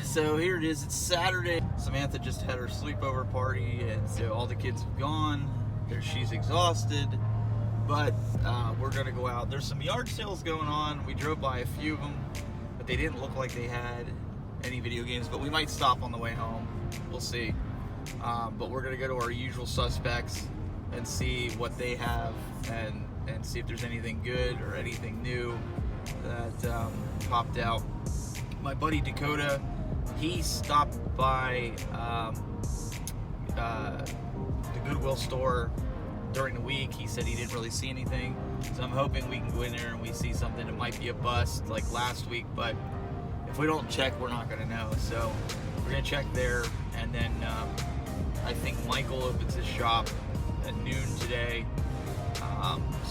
so here it is. It's Saturday. Samantha just had her sleepover party, and so all the kids have gone. She's exhausted, but we're gonna go out. There's some yard sales going on. We drove by a few of them, but they didn't look like they had any video games. But we might stop on the way home. We'll see. But we're gonna go to our usual suspects and see what they have, and see if there's anything good or anything new that popped out. My buddy Dakota, he stopped by the Goodwill store during the week. He said he didn't really see anything, so I'm hoping we can go in there and we see something that might be a bust like last week, but if we don't check, we're not going to know. So we're going to check there, and then I think Michael opens his shop at noon today,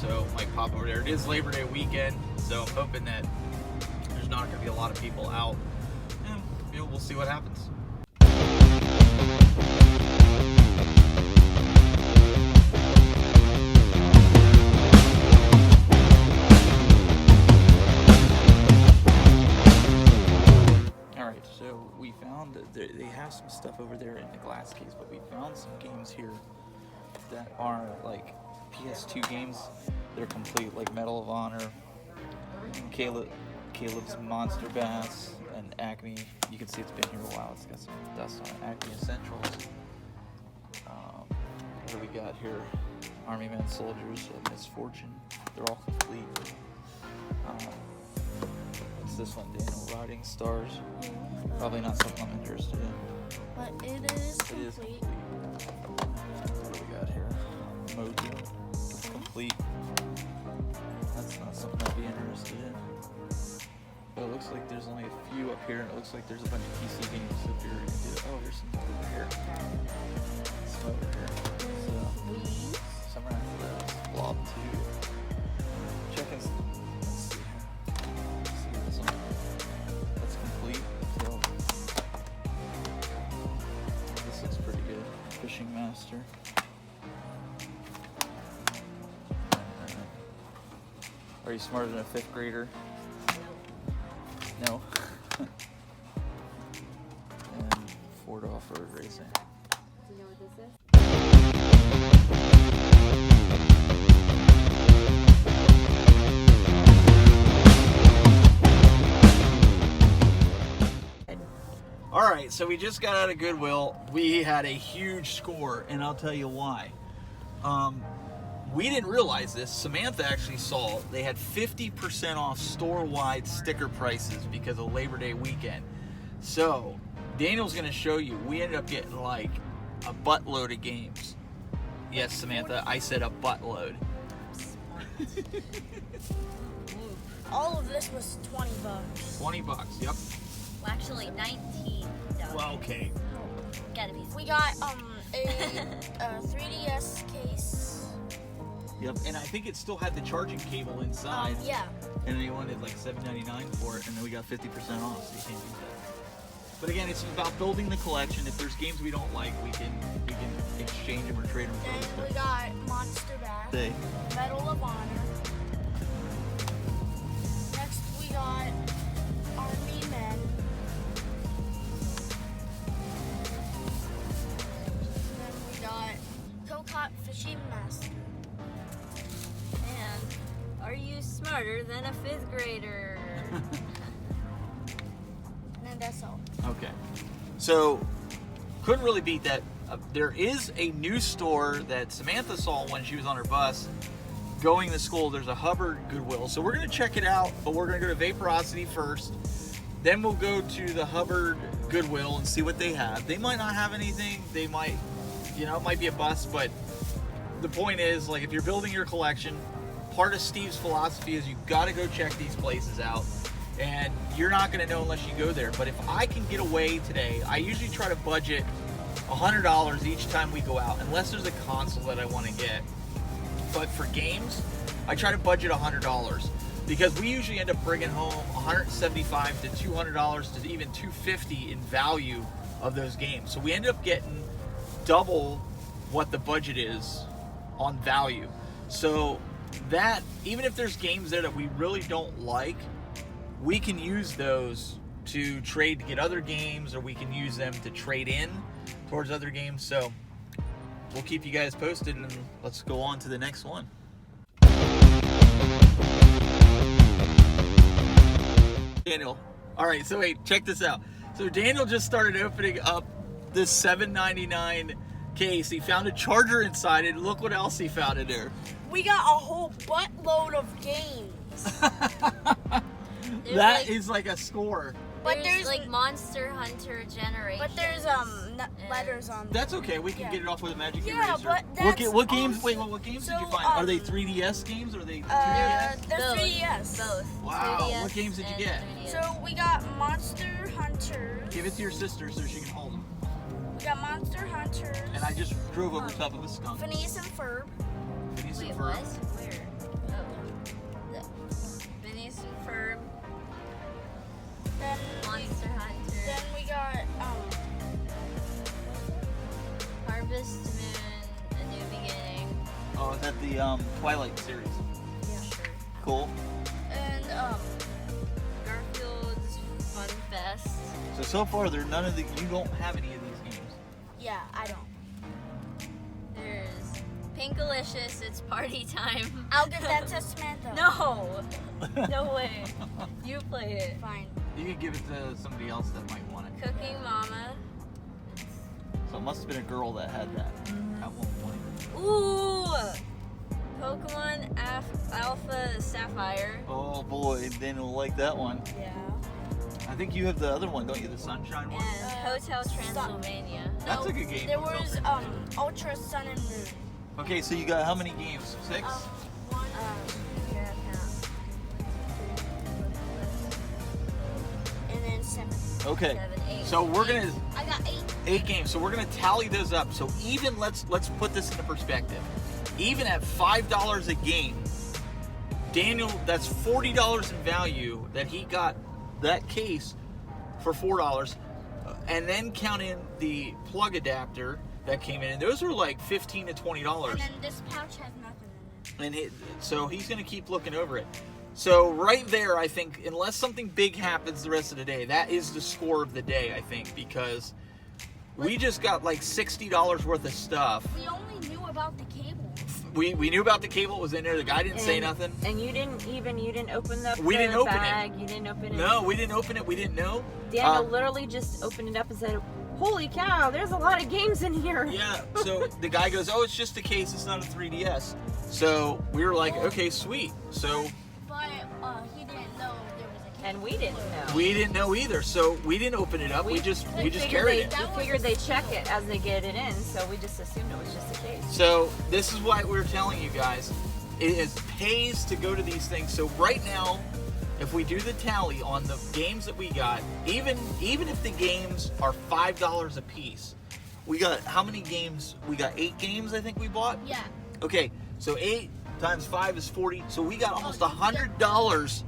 so might pop over there. It is Labor Day weekend, so I'm hoping that there's not going to be a lot of people out, and we'll see what happens. Alright, so we found that they have some stuff over there in the glass case, but we found some games here that are like PS2 games. They're complete, like Medal of Honor, Caleb's Monster Bass, and Acme. You can see it's been here a while. It's got some dust on it. Acme Essentials. What do we got here? Army Men Soldiers of Misfortune. They're all complete. What's this one, Daniel? Riding Stars. Probably not something I'm interested in. But it is complete. What do we got here? Mojo. Complete. That's not something I'd be interested in. But it looks like there's only a few up here, and it looks like there's a bunch of PC games if you're gonna do it. Oh, there's some over here. Some over here. So, some around those. Blob 2. Check and let's see here. Let's see this one. That's complete. So, this looks pretty good. Fishing Master. Are you smarter than a 5th grader? No. And Ford Off-Road Racing. Do you know what this is? Alright, so we just got out of Goodwill. We had a huge score, and I'll tell you why. We didn't realize this. Samantha actually saw they had 50% off store-wide sticker prices because of Labor Day weekend. So, Daniel's going to show you. We ended up getting like a buttload of games. Yes, Samantha, I said a buttload. All of this was $20. 20 bucks, yep. Well, actually, 19. Well, okay. Gotta be. We got a 3DS case. Yep, and I think it still had the charging cable inside. Yeah. And they wanted like $7.99 for it, and then we got 50% off, so you can't use that. But again, it's about building the collection. If there's games we don't like, we can exchange them or trade them for other Then stuff. we got Monster Bass. Say. Medal of Honor. Next we got Army Men. Then we got Kokot Fishing Master. And are you smarter than a 5th grader? And that's all. Okay. So, couldn't really beat that. There is a new store that Samantha saw when she was on her bus going to school. There's a Hubbard Goodwill. So we're going to check it out, but we're going to go to Vaporosity first. Then we'll go to the Hubbard Goodwill and see what they have. They might not have anything. They might, it might be a bust, but the point is, like, if you're building your collection, part of Steve's philosophy is you got to go check these places out, and you're not going to know unless you go there. But if I can get away today, I usually try to budget $100 each time we go out, unless there's a console that I want to get. But for games, I try to budget $100 because we usually end up bringing home $175 to $200 to even $250 in value of those games. So we end up getting double what the budget is on value. So that, even if there's games there that we really don't like, we can use those to trade to get other games, or we can use them to trade in towards other games. So we'll keep you guys posted, and let's go on to the next one. Daniel. All right, so wait, check this out. So Daniel just started opening up this $7.99 case. He found a charger inside it. Look what else he found in there. We got a whole buttload of games. That is like a score. But there's like Monster Hunter Generation. But there's letters on. That's okay. We can get it off with a magic Yeah, eraser. but that's what games? also- Wait, what games did you so, find? Are they 3DS games? Or are they 2DS? They're Both. 3DS. Both. Wow, 3DS what games did you and get? 3DS. So we got Monster Hunters. Give it to your sister so she can hold them. We got Monster Hunters. And I just drove over top of a skunk. Phineas and Ferb. Phineas and Wait, Ferb. what? Where? Oh. Phineas and Ferb, Then Monster Hunter, then we got Harvest Moon, A New Beginning. Oh, is that the Twilight series? Yeah, sure. Cool. and Garfield's Fun Fest. So far, there none of the. You don't have any of these games. yeah, I don't. There's Pinkalicious, It's Party Time. I'll give that to Samantha. No! No way. You play it. Fine. You can give it to somebody else that might want it. Cooking Mama. So it must have been a girl that had that at one point. Ooh! Pokemon Alpha Sapphire. Oh boy, Daniel will like that one. Yeah. I think you have the other one, don't you? The Sunshine one. And Hotel Transylvania. That's a good game. There Hotel was Transylvania. Ultra Sun and Moon. Okay, so you got how many games? 6? One. Here I count. And then 7. Okay. 7, 8. So we're gonna I got 8. 8 games. So we're gonna tally those up. So even let's put this into perspective. Even at $5 a game, Daniel, that's $40 in value that he got that case for $4, and then count in the plug adapter that came in, and those were like $15 to $20. And then this pouch has nothing in it. And so he's going to keep looking over it. So right there, I think, unless something big happens the rest of the day, that is the score of the day, I think, because we just got like $60 worth of stuff. We only knew about the cable. We knew about the cable was in there. The guy didn't say nothing. And you didn't open the We didn't open it. bag. You didn't open it. No, we didn't open it. We didn't know. Daniel literally just opened it up and said, "Holy cow, there's a lot of games in here." Yeah, so the guy goes, "Oh, it's just a case. It's not a 3DS." So we were like, "Okay, sweet." So But he didn't know there was a cable. And we didn't know. we didn't know either. So we didn't open it up. We just figured carried it. We figured they check it as they get it in, so we just assumed it was just a case. So this is why we're telling you guys, it pays to go to these things. So right now, if we do the tally on the games that we got, even if the games are $5 a piece, we got how many games? We got 8 games, I think we bought. Yeah. Okay, so 8 times 5 is 40. So we got almost $100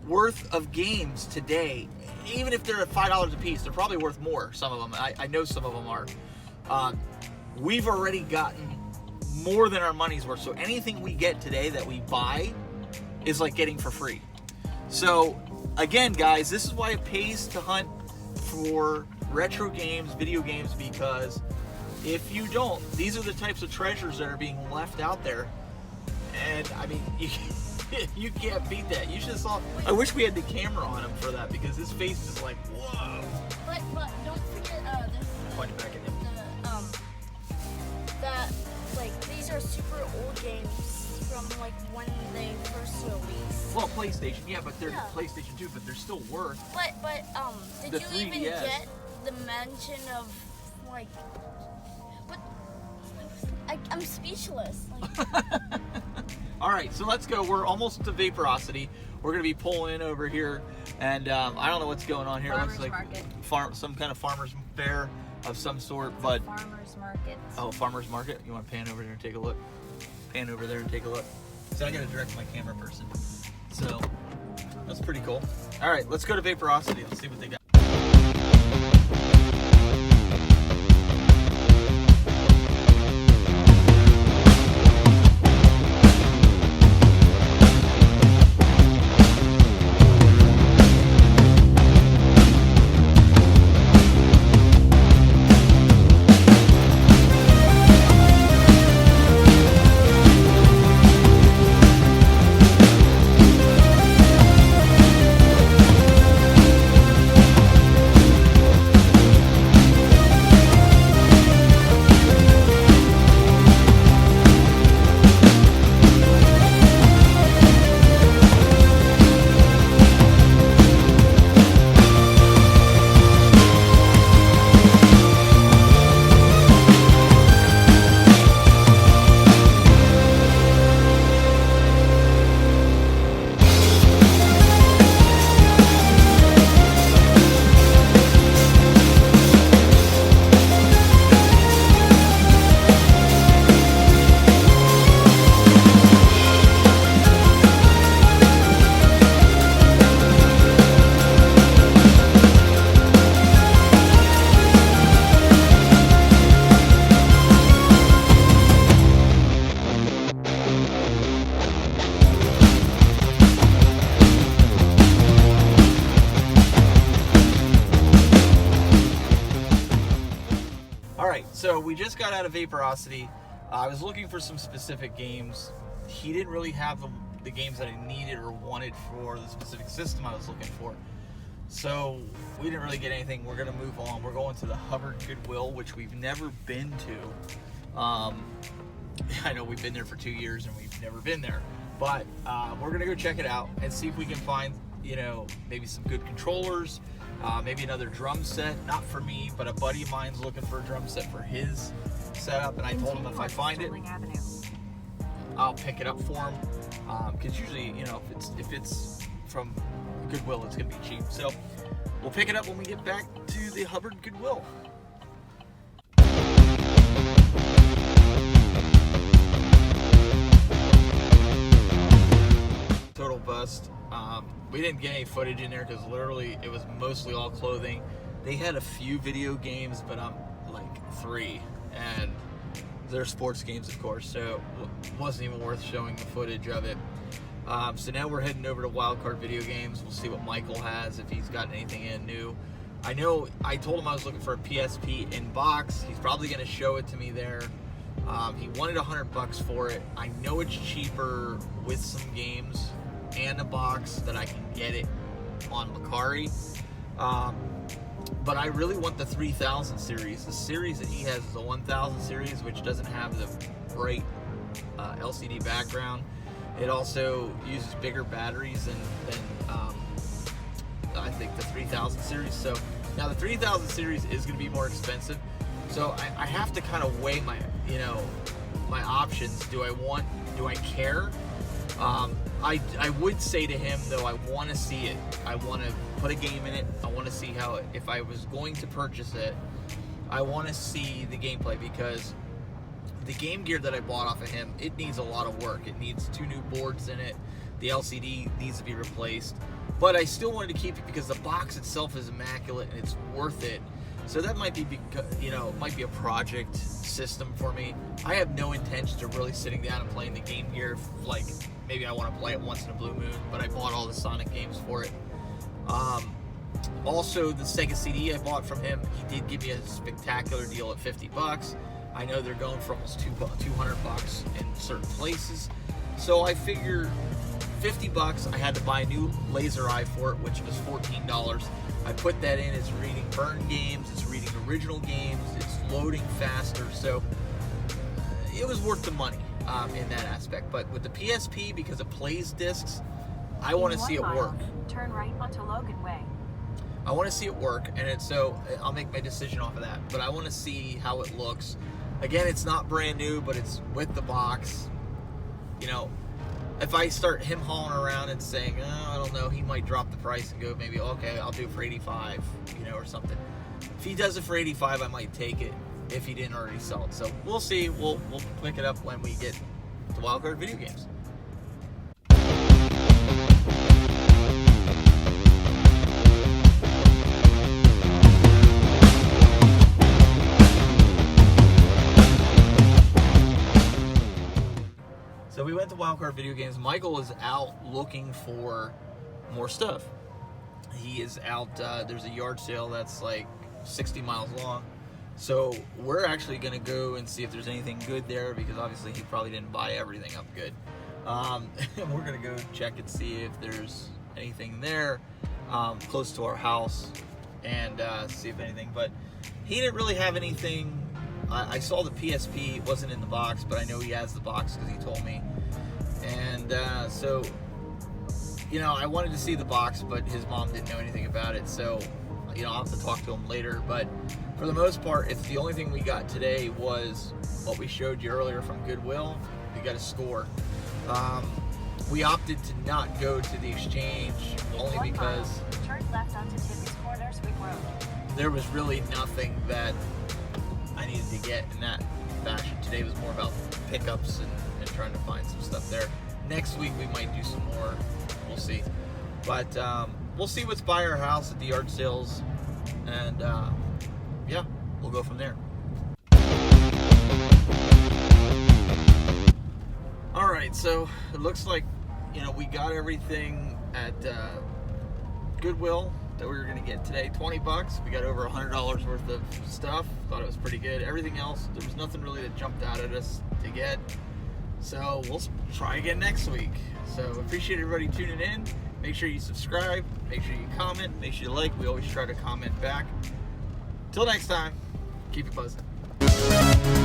worth of games today. Even if they're at $5 a piece, they're probably worth more. Some of them, I know some of them are. We've already gotten more than our money's worth. So anything we get today that we buy is like getting for free. So again, guys, this is why it pays to hunt for retro games, video games, because if you don't, these are the types of treasures that are being left out there. And I mean, you can't beat that. You should have saw. I wish we had the camera on him for that, because his face is like, whoa. But don't forget this. Point it back at him. That like these are super old games from like when they first released. Well, PlayStation, yeah, but they're Yeah. PlayStation 2, but they're still worth. But did The you even 3DS. get the mention of like what? I'm speechless. Like, All right, so let's go. We're almost to Vaporosity. We're gonna be pulling in over here, and I don't know what's going on here. It Farmer's looks like market. some kind of farmer's fair of some sort. But Farmers market. oh, farmer's market. You want to pan over there and take a look? Pan over there and take a look. So I gotta direct my camera person. So that's pretty cool. All right, let's go to Vaporosity. Let's see what they got. All right, so we just got out of Vaporosity. I was looking for some specific games. He didn't really have the games that I needed or wanted for the specific system I was looking for. So we didn't really get anything. We're going to move on. We're going to the Hubbard Goodwill, which we've never been to. I know we've been there for 2 years and we've never been there. But we're going to go check it out and see if we can find, you know, maybe some good controllers, maybe another drum set. Not for me, but a buddy of mine's looking for a drum set for his setup. And I told him if I find it, I'll pick it up for him. Because usually, you know, if it's from Goodwill, it's going to be cheap. So we'll pick it up when we get back to the Hubbard Goodwill. Total bust. We didn't get any footage in there because literally it was mostly all clothing. They had a few video games, but I'm like 3, and they're sports games, of course, so it wasn't even worth showing the footage of it. So now we're heading over to Wildcard Video Games. We'll see what Michael has, if he's got anything in new. I know I told him I was looking for a PSP in box. He's probably going to show it to me there. He wanted $100 for it. I know it's cheaper with some games and a box that I can get it on Mercari. But I really want the 3000 series. The series that he has is the 1000 series, which doesn't have the bright LCD background. It also uses bigger batteries than I think the 3000 series. So now the 3000 series is going to be more expensive. So I have to kind of weigh my, you know, my options. Do I care? I would say to him though, I want to see it. I want to put a game in it. I want to see how it, if I was going to purchase it, I want to see the gameplay, because the Game Gear that I bought off of him, it needs a lot of work. It needs 2 new boards in it. The LCD needs to be replaced. But I still wanted to keep it because the box itself is immaculate and it's worth it. So that might be, you know, might be a project system for me. I have no intention of really sitting down and playing the Game Gear. Like, maybe I want to play it once in a blue moon, but I bought all the Sonic games for it. Also, the Sega CD I bought from him, he did give me a spectacular deal at $50. I know they're going for almost $200 in certain places. So I figure $50, I had to buy a new laser eye for it, which was $14. I put that in, it's reading burn games, it's reading original games, it's loading faster, so it was worth the money in that aspect. But with the PSP, because it plays discs, I want to see it work. Turn right onto Logan Way. I want to see it work, and so I'll make my decision off of that. But I want to see how it looks. Again, it's not brand new, but it's with the box. You know, if I start him hauling around and saying, oh, I don't know, he might drop the price and go, maybe, okay, I'll do it for $85, you know, or something. If he does it for $85, I might take it if he didn't already sell it. So we'll see. We'll pick it up when we get to Wildcard Video Games. So we went to Wildcard Video Games. Michael is out looking for more stuff. He is out, there's a yard sale that's like 60 miles long. So we're actually going to go and see if there's anything good there, because obviously he probably didn't buy everything up good. And we're going to go check and see if there's anything there close to our house, and see if anything. But he didn't really have anything. I saw the PSP, it wasn't in the box, but I know he has the box because he told me. And so, you know, I wanted to see the box, but his mom didn't know anything about it. So, you know, I'll have to talk to him later. But for the most part, it's the only thing we got today was what we showed you earlier from Goodwill. We got a score. We opted to not go to the exchange only because Turn left onto Tippy's Corner, Sweet Road. there was really nothing that I needed to get in that fashion. Today was more about pickups and trying to find some stuff there. Next week we might do some more. We'll see. But we'll see what's by our house at the yard sales, and yeah, we'll go from there. All right, so it looks like, you know, we got everything at Goodwill. that we were gonna get today. 20 bucks. We got over $100 worth of stuff. Thought it was pretty good. Everything else, there was nothing really that jumped out at us to get. So we'll try again next week. So appreciate everybody tuning in. Make sure you subscribe. Make sure you comment. Make sure you like. We always try to comment back. Till next time, keep it buzzing.